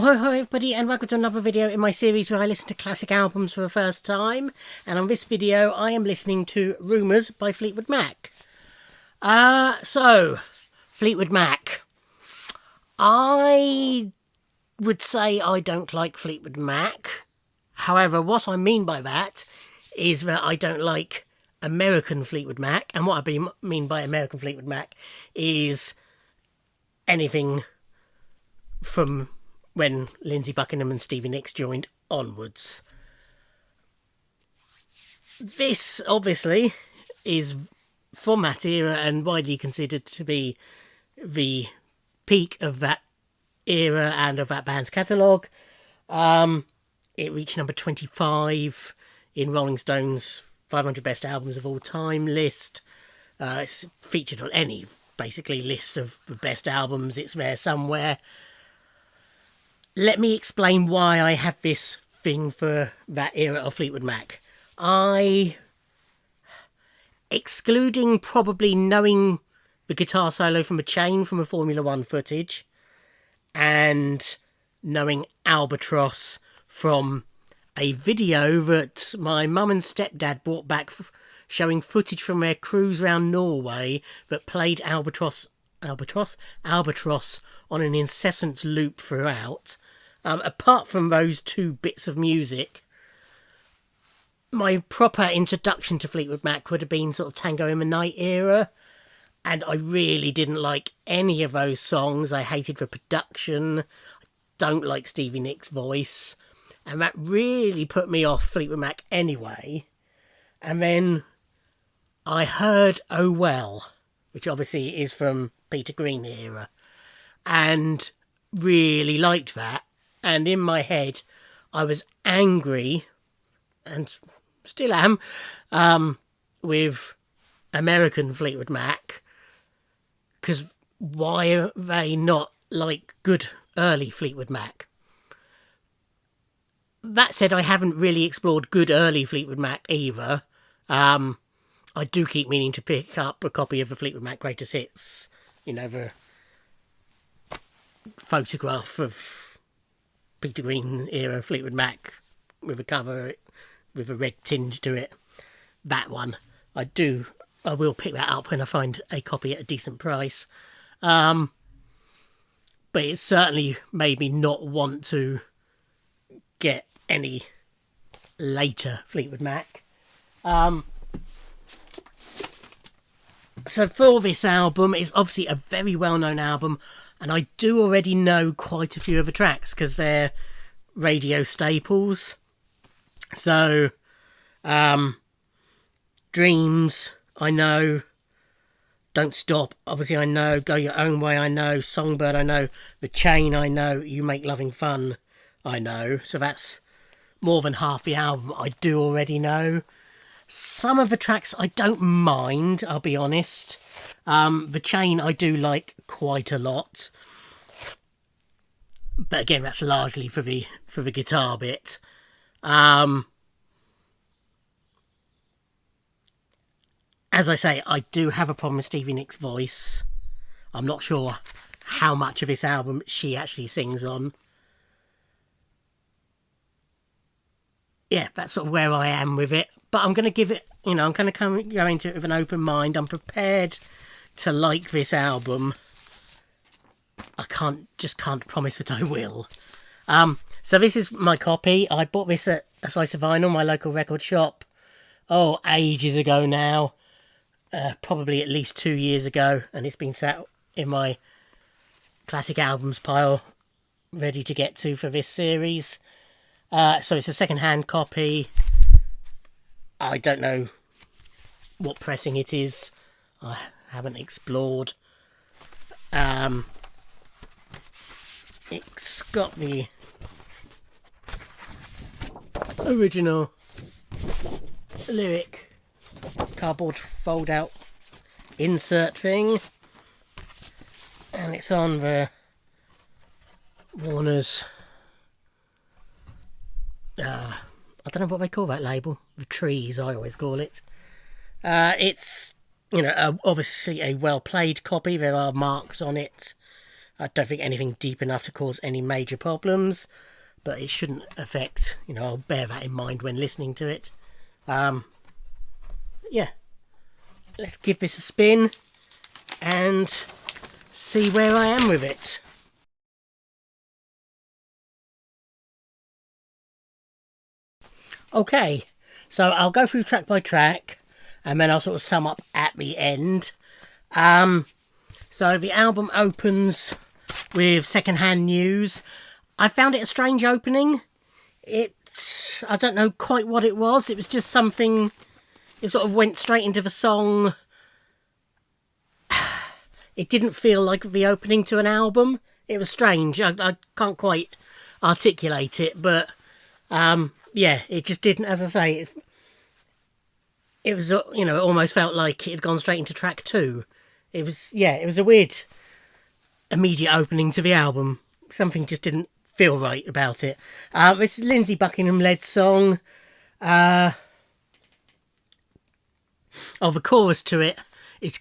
Ahoy ho everybody, and welcome to another video in my series where I listen to classic albums for the first time. And on this video I am listening to Rumours by Fleetwood Mac. So Fleetwood Mac. I would say I don't like Fleetwood Mac. However, what I mean by that is that I don't like American Fleetwood Mac. And what I mean by American Fleetwood Mac is anything from when Lindsey Buckingham and Stevie Nicks joined onwards. This, obviously, is from that era and widely considered to be the peak of that era and of that band's catalogue. It reached number 25 in Rolling Stone's 500 Best Albums of All Time list. It's featured on any, basically, list of the best albums. It's there somewhere. Let me explain why I have this thing for that era of Fleetwood Mac. Excluding probably knowing the guitar solo from a chain from a Formula 1 footage, and knowing Albatross from a video that my mum and stepdad brought back showing footage from their cruise around Norway that played Albatross on an incessant loop throughout. Apart from those two bits of music, my proper introduction to Fleetwood Mac would have been sort of Tango in the Night era, and I really didn't like any of those songs. I hated the production. I don't like Stevie Nicks' voice, and that really put me off Fleetwood Mac anyway. And then I heard Oh Well, which obviously is from Peter Green era, and really liked that. And in my head, I was angry, and still am, with American Fleetwood Mac, because why are they not like good early Fleetwood Mac? That said, I haven't really explored good early Fleetwood Mac either. I do keep meaning to pick up a copy of the Fleetwood Mac Greatest Hits, you know, the photograph of Peter Green era Fleetwood Mac with a cover with a red tinge to it. That one. I will pick that up when I find a copy at a decent price. But it certainly made me not want to get any later Fleetwood Mac. So for this album, it's obviously a very well-known album, and I do already know quite a few of the tracks because they're radio staples. So, Dreams, I know. Don't Stop, obviously I know. Go Your Own Way, I know. Songbird, I know. The Chain, I know. You Make Loving Fun, I know. So that's more than half the album I do already know. Some of the tracks I don't mind, I'll be honest. The Chain I do like quite a lot. But again, that's largely for the guitar bit. As I say, I do have a problem with Stevie Nicks' voice. I'm not sure how much of this album she actually sings on. Yeah, that's sort of where I am with it. But I'm going to give it, I'm going to go into it with an open mind. I'm prepared to like this album. I just can't promise that I will. So this is my copy. I bought this at a Slice of Vinyl, my local record shop. Ages ago now. Probably at least 2 years ago. And it's been sat in my classic albums pile, ready to get to for this series. So it's a second-hand copy. I don't know what pressing it is. I haven't explored. It's got the original lyric cardboard fold-out insert thing. And it's on the Warner's... I don't know what they call that label. The Trees, I always call it. It's, obviously a well-played copy. There are marks on it I don't think anything deep enough to cause any major problems, but it shouldn't affect, I'll bear that in mind when listening to it. Yeah, let's give this a spin and see where I am with it. Okay, so I'll go through track by track and then I'll sort of sum up at the end. So the album opens with Secondhand News. I found it a strange opening. I don't know quite what it was. It was just something. It sort of went straight into the song. It didn't feel like the opening to an album. It was strange. I can't quite articulate it, but yeah, it just didn't. As I say, it was it almost felt like it had gone straight into track 2. It was a weird immediate opening to the album. Something just didn't feel right about it. This is Lindsey Buckingham led song. The chorus to it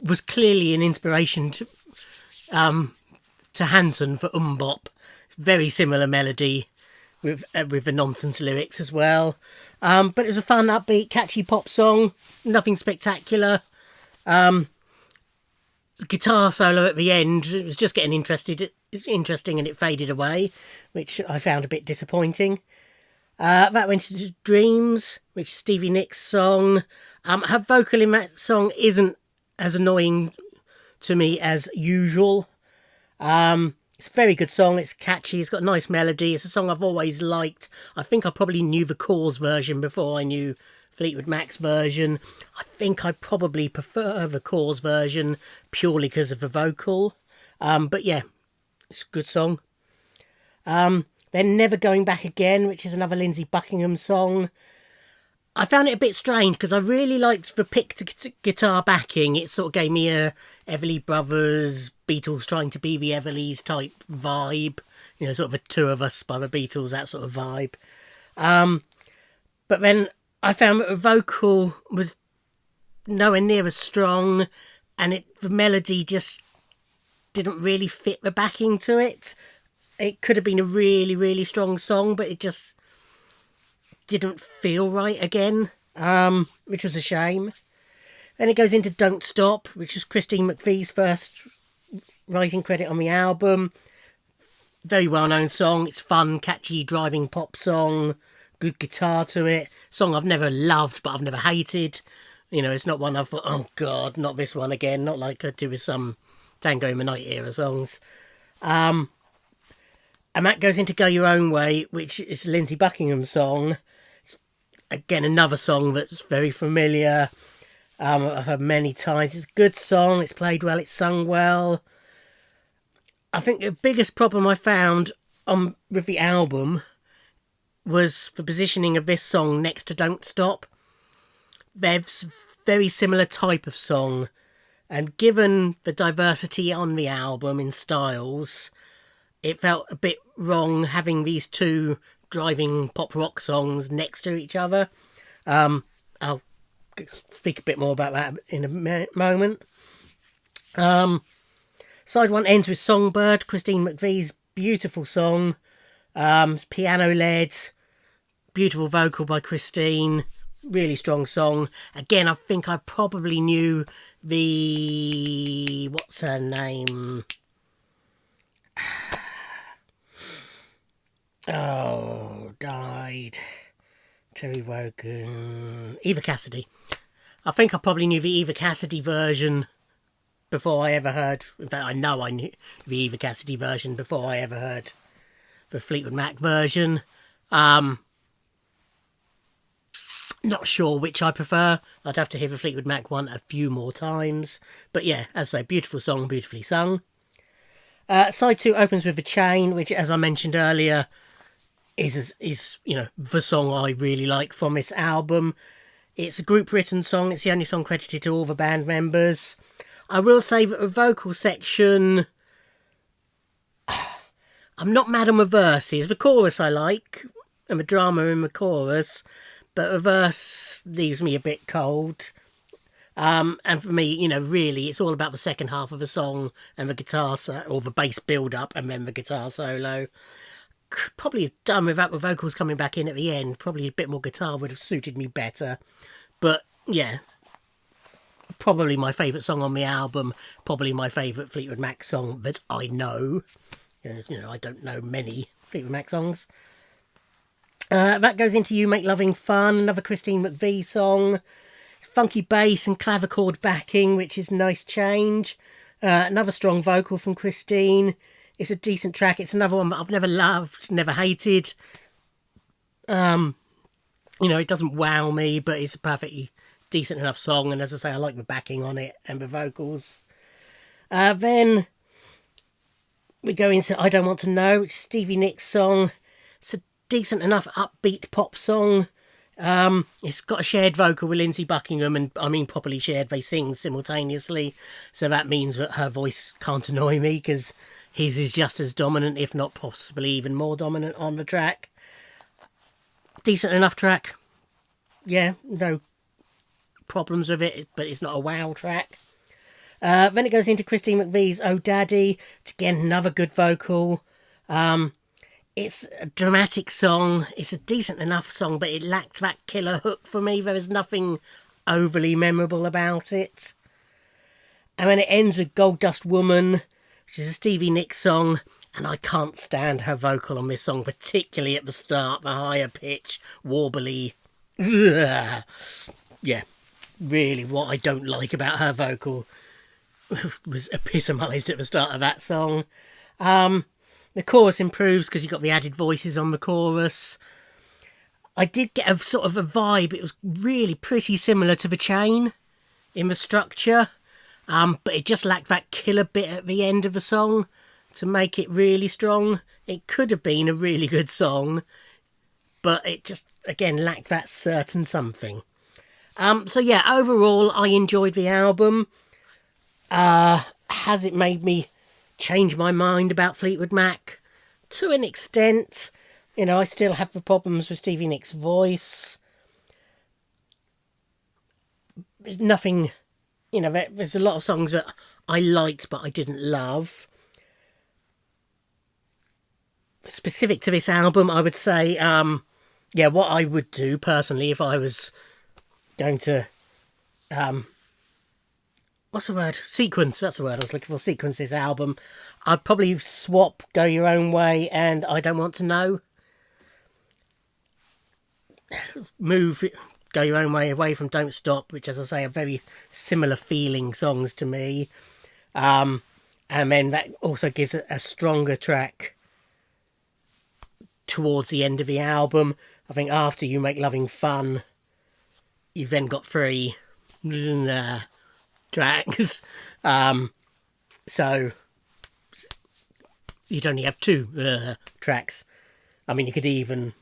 was clearly an inspiration to Hanson for Bop. Very similar melody with the nonsense lyrics as well. But it was a fun, upbeat, catchy pop song. Nothing spectacular. Guitar solo at the end, it was just getting interesting and it faded away, which I found a bit disappointing. That went into Dreams, which is Stevie Nicks' song. Her vocal in that song isn't as annoying to me as usual. It's a very good song, it's catchy, it's got a nice melody, it's a song I've always liked. I think I probably knew the Cause version before I knew Fleetwood Mac's version. I think I probably prefer the Cause version purely because of the vocal. But yeah, it's a good song. Then Never Going Back Again, which is another Lindsey Buckingham song. I found it a bit strange because I really liked the picked guitar backing. It sort of gave me a Everly Brothers, Beatles trying to be the Everlys type vibe. Sort of a Two of Us by the Beatles, that sort of vibe. But then I found that the vocal was nowhere near as strong, and the melody just didn't really fit the backing to it. It could have been a really, really strong song, but it just didn't feel right again, which was a shame. Then it goes into Don't Stop, which is Christine McVie's first writing credit on the album. Very well-known song. It's fun, catchy, driving pop song. Good guitar to it. Song I've never loved, but I've never hated. It's not one I've thought, oh God, not this one again. Not like I do with some Tango in the Night era songs. And that goes into Go Your Own Way, which is a Lindsey Buckingham song. It's, again, another song that's very familiar. I've heard many times. It's a good song. It's played well. It's sung well. I think the biggest problem I found with the album was the positioning of this song next to Don't Stop. They're very similar type of song, and given the diversity on the album in styles, it felt a bit wrong having these two driving pop rock songs next to each other. I'll speak a bit more about that in a moment. Side 1 ends with Songbird, Christine McVie's beautiful song. It's piano-led, beautiful vocal by Christine, really strong song. Again, I think I probably knew what's her name? Oh, died. Terry Wogan. Eva Cassidy. I think I probably knew the Eva Cassidy version before I ever heard... In fact, I know I knew the Eva Cassidy version before I ever heard the Fleetwood Mac version. Not sure which I prefer. I'd have to hear the Fleetwood Mac one a few more times. But yeah, as I say, beautiful song, beautifully sung. Side 2 opens with A Chain, which, as I mentioned earlier, is the song I really like from this album. It's a group-written song. It's the only song credited to all the band members. I will say that the vocal section... I'm not mad on the verses. The chorus I like, and the drama in the chorus, but the verse leaves me a bit cold. And for me, really, it's all about the second half of a song and the guitar or the bass build up and then the guitar solo. Probably done without the vocals coming back in at the end. Probably a bit more guitar would have suited me better. But yeah, probably my favourite song on the album. Probably my favourite Fleetwood Mac song that I know. I don't know many Fleetwood Mac songs. That goes into You Make Loving Fun, another Christine McVie song. Funky bass and clavichord backing, which is a nice change. Another strong vocal from Christine. It's a decent track. It's another one that I've never loved, never hated. It doesn't wow me, but it's a perfectly decent enough song. And as I say, I like the backing on it and the vocals. Then we go into I Don't Want to Know, which is Stevie Nicks' song. It's a decent enough upbeat pop song. It's got a shared vocal with Lindsey Buckingham, and I mean properly shared, they sing simultaneously, so that means that her voice can't annoy me, because his is just as dominant, if not possibly even more dominant on the track. Decent enough track. Yeah, no problems with it, but it's not a wow track. Then it goes into Christine McVie's Oh Daddy, again another good vocal. It's a dramatic song. It's a decent enough song, but it lacked that killer hook for me. There was nothing overly memorable about it. And then it ends with Gold Dust Woman, which is a Stevie Nicks song, and I can't stand her vocal on this song, particularly at the start, the higher pitch, warbly. Yeah, really what I don't like about her vocal was epitomised at the start of that song. The chorus improves because you've got the added voices on the chorus. I did get a sort of a vibe. It was really pretty similar to The Chain in the structure. But it just lacked that killer bit at the end of the song to make it really strong. It could have been a really good song, but it just, again, lacked that certain something. So yeah, overall, I enjoyed the album. Has it made me change my mind about Fleetwood Mac? To an extent. I still have the problems with Stevie Nicks' voice. There's nothing, there's a lot of songs that I liked but I didn't love. Specific to this album, I would say, what I would do personally if I was going to, what's the word? Sequence, that's the word I was looking for, sequence this album. I'd probably swap Go Your Own Way and I Don't Want to Know. Move Go Your Own Way away from Don't Stop, which, as I say, are very similar feeling songs to me. And then that also gives it a stronger track towards the end of the album. I think after You Make Loving Fun, you've then got 3 tracks. So you'd only have 2 tracks. I mean, you could even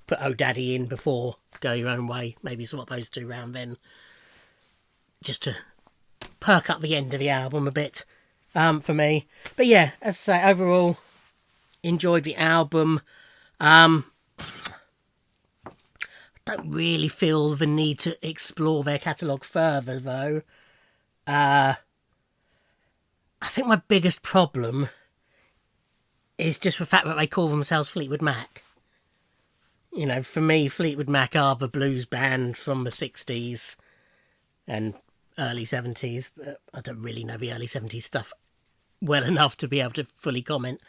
put Oh Daddy in before Go Your Own Way. Maybe swap those 2 round then, just to perk up the end of the album a bit for me. But yeah, as I say, overall, enjoyed the album. Don't really feel the need to explore their catalogue further, though. I think my biggest problem is just the fact that they call themselves Fleetwood Mac. For me, Fleetwood Mac are the blues band from the 60s and early 70s. But I don't really know the early 70s stuff well enough to be able to fully comment.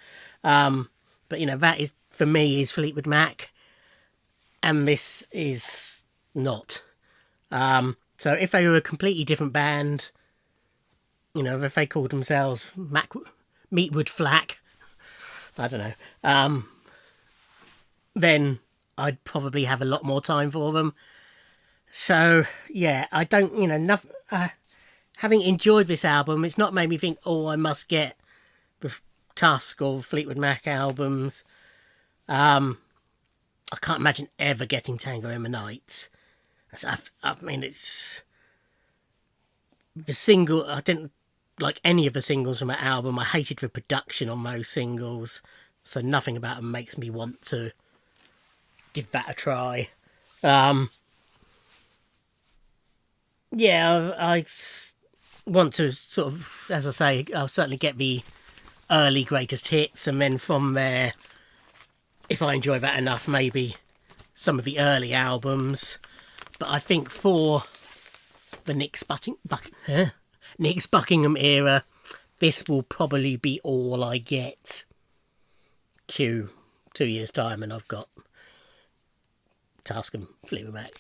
But, that is, for me, is Fleetwood Mac. And this is not. So if they were a completely different band, if they called themselves Meatwood Flack, I don't know, then I'd probably have a lot more time for them. So, yeah, I don't, having enjoyed this album, it's not made me think, I must get the Tusk or Fleetwood Mac albums. I can't imagine ever getting Tango in the Night. I mean, it's the single. I didn't like any of the singles from that album. I hated the production on those singles, so nothing about them makes me want to give that a try. Yeah, want to sort of, as I say, I'll certainly get the early greatest hits, and then from there, if I enjoy that enough, maybe some of the early albums. But I think for the Nick's Buckingham era, this will probably be all I get. Q 2 years time, and I've got Task and Fleetwood Mac.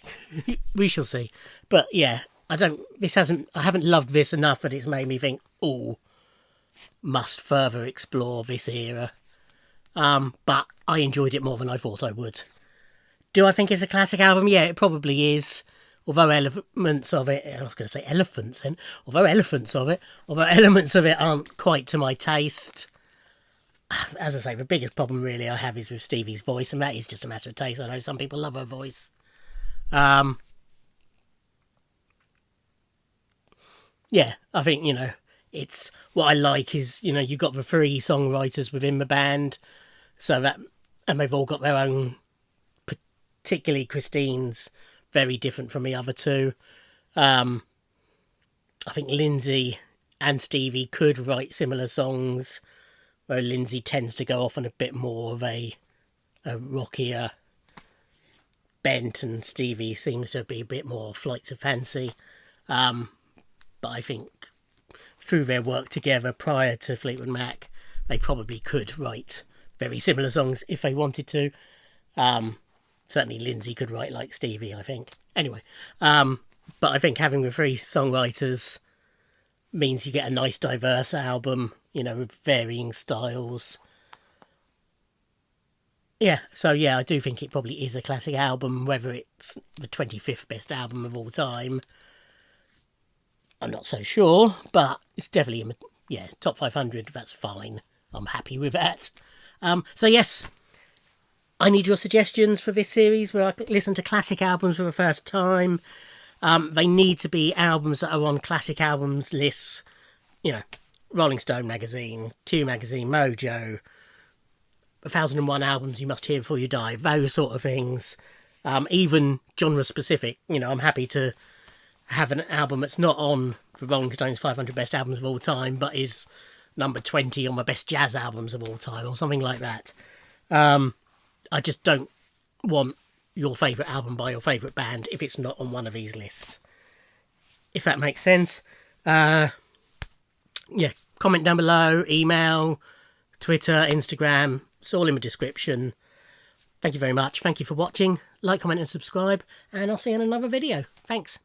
We shall see. But yeah, I haven't loved this enough that it's made me think, oh, must further explore this era. But I enjoyed it more than I thought I would. Do I think it's a classic album? Yeah, it probably is. Although elements of it, I was going to say elephants then, although elements of it aren't quite to my taste. As I say, the biggest problem really I have is with Stevie's voice, and that is just a matter of taste. I know some people love her voice. Yeah, I think, it's what I like is, you've got the three songwriters within the band, and they've all got their own, particularly Christine's very different from the other two. I think Lindsey and Stevie could write similar songs, where Lindsey tends to go off on a bit more of a rockier bent, and Stevie seems to be a bit more Flights of Fancy. But I think through their work together prior to Fleetwood Mac, they probably could write very similar songs if they wanted to. Certainly Lindsey could write like Stevie, I think. Anyway, but I think having the three songwriters means you get a nice diverse album, with varying styles. Yeah, so yeah, I do think it probably is a classic album. Whether it's the 25th best album of all time, I'm not so sure, but it's definitely, top 500, that's fine. I'm happy with that. So yes, I need your suggestions for this series where I listen to classic albums for the first time. They need to be albums that are on classic albums lists, Rolling Stone magazine, Q magazine, Mojo, 1001 albums you must hear before you die, those sort of things. Even genre specific, I'm happy to have an album that's not on the Rolling Stone's 500 best albums of all time, but is number 20 on the best jazz albums of all time, or something like that. I just don't want your favourite album by your favourite band if it's not on one of these lists. If that makes sense. Comment down below, email, Twitter, Instagram, it's all in the description. Thank you very much. Thank you for watching. Like, comment and subscribe, and I'll see you in another video. Thanks.